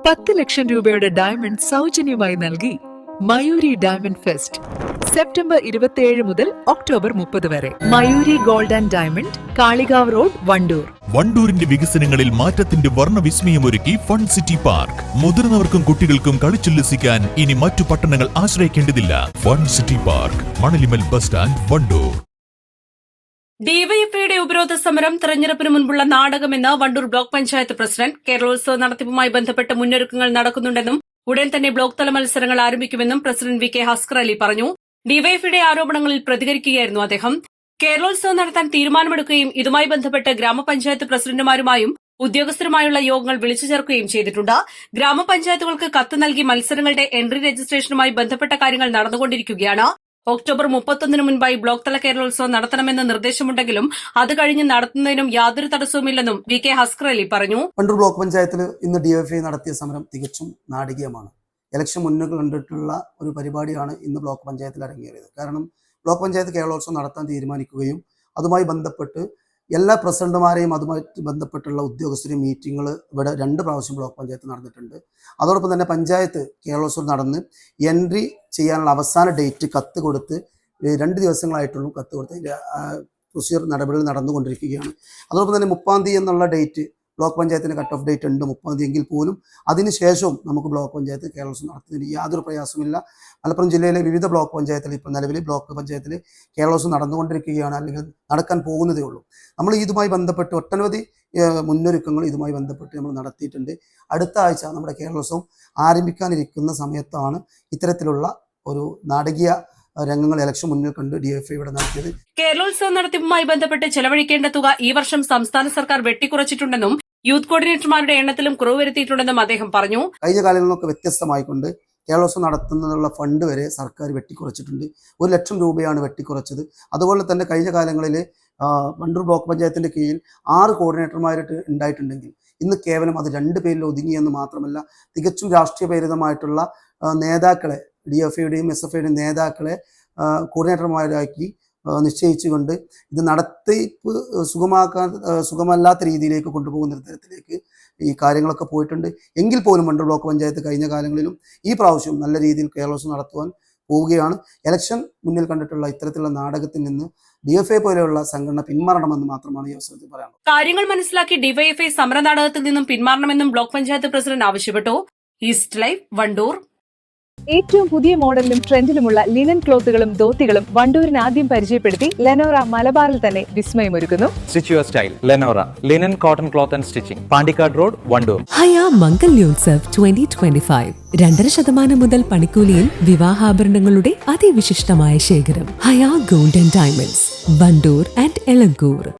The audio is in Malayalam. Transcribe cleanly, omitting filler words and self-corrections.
10 ലക്ഷം രൂപയുടെ ഡയമണ്ട് സൗജന്യമായി നൽകി മയൂരി ഡയമണ്ട് ഫെസ്റ്റ് സെപ്റ്റംബർ 27 മുതൽ ഒക്ടോബർ 30 വരെ. Mayuri gold and diamond, Kalikavu road, Wandoor. വണ്ടൂരിന്റെ വികസനങ്ങളിൽ മാറ്റത്തിന്റെ വർണ്ണവിസ്മയമൊരുക്കി ഫൺ സിറ്റി പാർക്ക്. മുതിർന്നവർക്കും കുട്ടികൾക്കും കളിച്ചുല്ലസിക്കാൻ ഇനി മറ്റു പട്ടണങ്ങൾ ആശ്രയിക്കേണ്ടതില്ല. Fun city park, Manalimal bus stand, Wandoor. ഡിവൈഎഫ്ഐയുടെ ഉപരോധ സമരം തെരഞ്ഞെടുപ്പിന് മുൻപുള്ള നാടകമെന്ന് വണ്ടൂർ ബ്ലോക്ക് പഞ്ചായത്ത് പ്രസിഡന്റ്. കേരളോത്സവ നടത്തിപ്പുമായി ബന്ധപ്പെട്ട് മുന്നൊരുക്കങ്ങൾ നടക്കുന്നുണ്ടെന്നും ഉടൻ തന്നെ ബ്ലോക്ക് തല മത്സരങ്ങൾ ആരംഭിക്കുമെന്നും president V K Haskar Ali പറഞ്ഞു. ഡിവൈഎഫ്ഐയുടെ ആരോപണങ്ങളിൽ പ്രതികരിക്കുകയായിരുന്നു അദ്ദേഹം. കേരളോത്സവം നടത്താൻ തീരുമാനമെടുക്കുകയും ഇതുമായി ബന്ധപ്പെട്ട് ഗ്രാമപഞ്ചായത്ത് പ്രസിഡന്റുമാരുമായും ഉദ്യോഗസ്ഥരുമായുള്ള യോഗങ്ങൾ വിളിച്ചു ചേർക്കുകയും ചെയ്തിട്ടുണ്ട്. ഗ്രാമപഞ്ചായത്തുകൾക്ക് കത്ത് നൽകി മത്സരങ്ങളുടെ എൻട്രി രജിസ്ട്രേഷനുമായി ബന്ധപ്പെട്ട കാര്യങ്ങൾ നടന്നുകൊണ്ടിരിക്കുകയാണ്. ഒക്ടോബർ 31 മുൻപായി ബ്ലോക്ക് തല കേരളോത്സവം നടത്തണമെന്ന നിർദ്ദേശമുണ്ടെങ്കിലും അത് കഴിഞ്ഞ് നടത്തുന്നതിനും യാതൊരു തടസ്സവുമില്ലെന്നും വി കെ ഹസ്കർ അലി പറഞ്ഞു. വണ്ടൂർ ബ്ലോക്ക് പഞ്ചായത്തിൽ ഇന്ന് ഡിവൈഎഫ്ഐ നടത്തിയ സമരം തികച്ചും നാടകീയമാണ്. ഇലക്ഷൻ മുന്നിൽ കണ്ടിട്ടുള്ള ഒരു പരിപാടിയാണ് ഇന്ന് ബ്ലോക്ക് പഞ്ചായത്തിൽ അരങ്ങേറിയത്. കാരണം ബ്ലോക്ക് പഞ്ചായത്ത് കേരളോത്സവം നടത്താൻ തീരുമാനിക്കുകയും അതുമായി ബന്ധപ്പെട്ട് എല്ലാ പ്രസിഡന്റുമാരെയും അതുമായി ബന്ധപ്പെട്ടുള്ള ഉദ്യോഗസ്ഥരെയും മീറ്റിങ്ങുകൾ ഇവിടെ 2 പ്രാവശ്യം ബ്ലോക്ക് പഞ്ചായത്ത് നടന്നിട്ടുണ്ട്. അതോടൊപ്പം തന്നെ പഞ്ചായത്ത് കേരളോത്സവം നടന്ന് എൻട്രി ചെയ്യാനുള്ള അവസാന ഡേറ്റ് കത്ത് കൊടുത്ത് 2 ദിവസങ്ങളായിട്ടുള്ളൂ കത്ത് കൊടുത്ത്. അതിൻ്റെ പ്രൊസീജിയർ നടപടികൾ നടന്നുകൊണ്ടിരിക്കുകയാണ്. അതോടൊപ്പം തന്നെ 30-ാം തീയതി എന്നുള്ള ഡേറ്റ് ബ്ലോക്ക് പഞ്ചായത്തിന് കട്ട് ഓഫ് ഡേറ്റ് ഉണ്ട്, 30-ാം തീയതി എങ്കിൽ പോലും അതിനുശേഷവും നമുക്ക് ബ്ലോക്ക് പഞ്ചായത്ത് കേരളോത്സവം നടത്തുന്നതിന് യാതൊരു പ്രയാസമില്ല. മലപ്പുറം ജില്ലയിലെ വിവിധ ബ്ലോക്ക് പഞ്ചായത്തിൽ ഇപ്പോൾ നിലവിൽ ബ്ലോക്ക് പഞ്ചായത്തിൽ കേരളോത്സവം നടന്നുകൊണ്ടിരിക്കുകയാണ്, അല്ലെങ്കിൽ നടക്കാൻ പോകുന്നതേ ഉള്ളൂ. നമ്മൾ ഇതുമായി ബന്ധപ്പെട്ട് ഒട്ടനവധി മുന്നൊരുക്കങ്ങൾ ഇതുമായി ബന്ധപ്പെട്ട് നമ്മൾ നടത്തിയിട്ടുണ്ട്. അടുത്ത ആഴ്ച നമ്മുടെ കേരളോത്സവം ആരംഭിക്കാനിരിക്കുന്ന സമയത്താണ് ഇത്തരത്തിലുള്ള ഒരു നാടകീയ രംഗങ്ങൾ ഇലക്ഷൻ മുന്നിൽ കണ്ട് ഡിവൈഎഫ്ഐ ഇവിടെ നടത്തിയത്. കേരളോത്സവം നടത്തിപ്പുമായി ബന്ധപ്പെട്ട് ചെലവഴിക്കേണ്ട തുക ഈ വർഷം സംസ്ഥാന സർക്കാർ വെട്ടിക്കുറച്ചിട്ടുണ്ടെന്നും യൂത്ത് കോർഡിനേറ്റർമാരുടെ എണ്ണത്തിലും കുറവ് വരുത്തിയിട്ടുണ്ടെന്നും അദ്ദേഹം പറഞ്ഞു. കഴിഞ്ഞ കാലങ്ങളിലൊക്കെ വ്യത്യസ്തമായിക്കൊണ്ട് കേരളോത്സവം നടത്തുന്നതിനുള്ള ഫണ്ട് വരെ സർക്കാർ വെട്ടിക്കുറച്ചിട്ടുണ്ട്. 1 ലക്ഷം രൂപയാണ് വെട്ടിക്കുറച്ചത്. അതുപോലെ തന്നെ കഴിഞ്ഞ കാലങ്ങളിൽ വണ്ടൂർ ബ്ലോക്ക് പഞ്ചായത്തിന്റെ കീഴിൽ 6 കോർഡിനേറ്റർമാരായിട്ട് ഉണ്ടായിട്ടുണ്ടെങ്കിൽ ഇന്ന് കേവലം അത് 2 പേരിൽ ഒതുങ്ങിയെന്ന് മാത്രമല്ല, തികച്ചും രാഷ്ട്രീയപരിതമായിട്ടുള്ള നേതാക്കളെ, ഡിഎഫ്ഐയുടെയും SFIയുടെയും നേതാക്കളെ കോർഡിനേറ്റർമാരാക്കി നിശ്ചയിച്ചുകൊണ്ട് ഇത് നടത്തിപ്പ് സുഗമല്ലാത്ത രീതിയിലേക്ക് കൊണ്ടുപോകുന്ന തരത്തിലേക്ക് ഈ കാര്യങ്ങളൊക്കെ പോയിട്ടുണ്ട്. എങ്കിൽ പോലും വണ്ടൂർ ബ്ലോക്ക് പഞ്ചായത്ത് കഴിഞ്ഞ കാലങ്ങളിലും ഈ പ്രാവശ്യം നല്ല രീതിയിൽ കേരളോത്സവം നടത്തുവാൻ പോവുകയാണ്. ഇലക്ഷൻ മുന്നിൽ കണ്ടിട്ടുള്ള ഇത്തരത്തിലുള്ള നാടകത്തിൽ നിന്ന് ഡിവൈഎഫ്ഐ പോലെയുള്ള സംഘടന പിന്മാറണമെന്ന് മാത്രമാണ് ഈ അവസരത്തിൽ പറയാനുള്ളത്. കാര്യങ്ങൾ മനസ്സിലാക്കി ഡിവൈഎഫ്ഐ സമരനാടകത്തിൽ നിന്നും പിന്മാറണമെന്നും ബ്ലോക്ക് പഞ്ചായത്ത് പ്രസിഡന്റ് ആവശ്യപ്പെട്ടു. East live, Wandoor. ഏറ്റവും പുതിയ മോഡലിലും ട്രെൻഡിലുമുള്ള ലിനൻ ക്ലോത്തുകളും ധോത്തികളും വണ്ടൂരിന് ആദ്യം പരിചയപ്പെടുത്തി ലെനോറ മലബാറിൽ തന്നെ വിസ്മയമൊരുക്കുന്നു. Stitch your style Lenora linen cotton cloth and stitching, Pandikkad road, Wandoor. Haya Mangalyotsav 2025 2.5% മുതൽ പണിക്കൂലിയിൽ വിവാഹാഭരണങ്ങളുടെ അതിവിശിഷ്ടമായ ശേഖരം. Haya gold and diamonds, Wandoor and Elankur.